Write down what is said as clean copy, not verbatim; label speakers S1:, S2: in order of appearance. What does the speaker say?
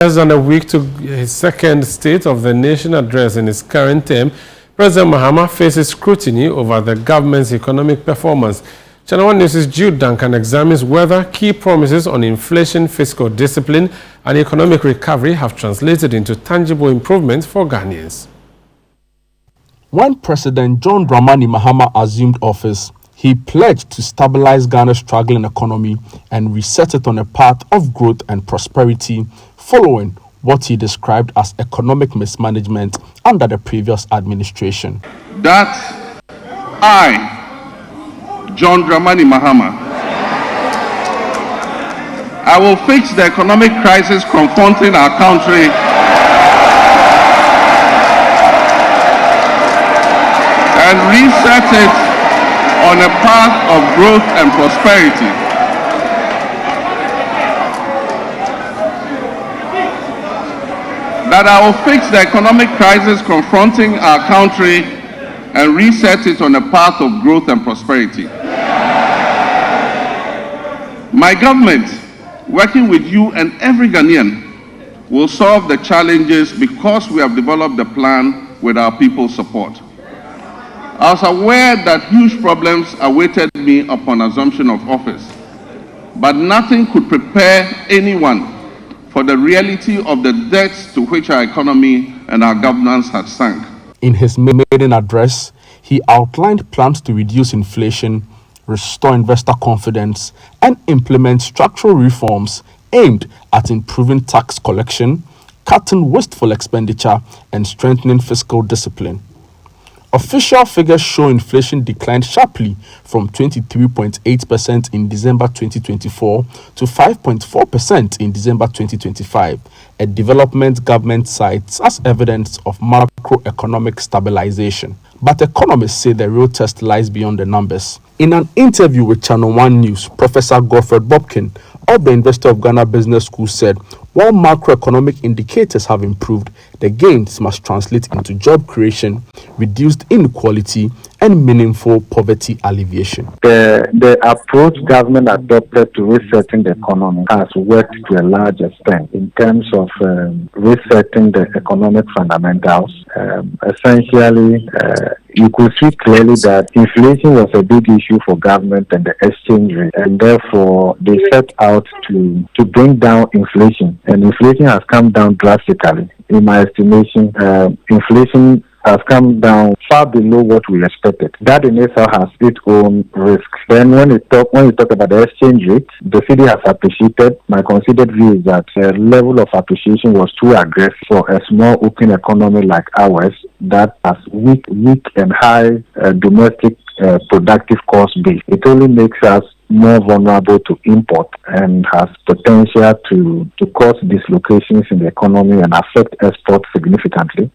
S1: Less than a week to his second State of the Nation address in his current term, President Mahama faces scrutiny over the government's economic performance. ChannelOne News' Jude Duncan examines whether key promises on inflation, fiscal discipline, and economic recovery have translated into tangible improvements for Ghanaians.
S2: When President John Dramani Mahama assumed office, he pledged to stabilize Ghana's struggling economy and reset it on a path of growth and prosperity, following what he described as economic mismanagement under the previous administration.
S3: That I, John Dramani Mahama, I will fix the economic crisis confronting our country and reset it on a path of growth and prosperity. That I will fix the economic crisis confronting our country and reset it on a path of growth and prosperity. My government, working with you and every Ghanaian, will solve the challenges because we have developed a plan with our people's support. I was aware that huge problems awaited me upon assumption of office, but nothing could prepare anyone for the reality of the depths to which our economy and our governance had sunk.
S2: In his maiden address, he outlined plans to reduce inflation, restore investor confidence, and implement structural reforms aimed at improving tax collection, cutting wasteful expenditure, and strengthening fiscal discipline. Official figures show inflation declined sharply from 23.8% in December 2024 to 5.4% in December 2025, a development government cites as evidence of macroeconomic stabilization. But economists say the real test lies beyond the numbers. In an interview with ChannelOne News, Professor Godfred Bobkin of the University of Ghana Business School said, while macroeconomic indicators have improved, the gains must translate into job creation, reduced inequality, and meaningful poverty alleviation.
S4: The approach government adopted to resetting the economy has worked to a large extent in terms of resetting the economic fundamentals. Essentially, you could see clearly that inflation was a big issue for government and the exchange rate, and therefore they set out to bring down inflation. And inflation has come down drastically. In my estimation, inflation has come down far below what we expected. That in itself has its own risk. Then when you talk about the exchange rate, the city has appreciated. My considered view is that the level of appreciation was too aggressive for a small open economy like ours that has weak and high domestic productive cost base. It only makes us more vulnerable to import and has potential to cause dislocations in the economy and affect exports significantly.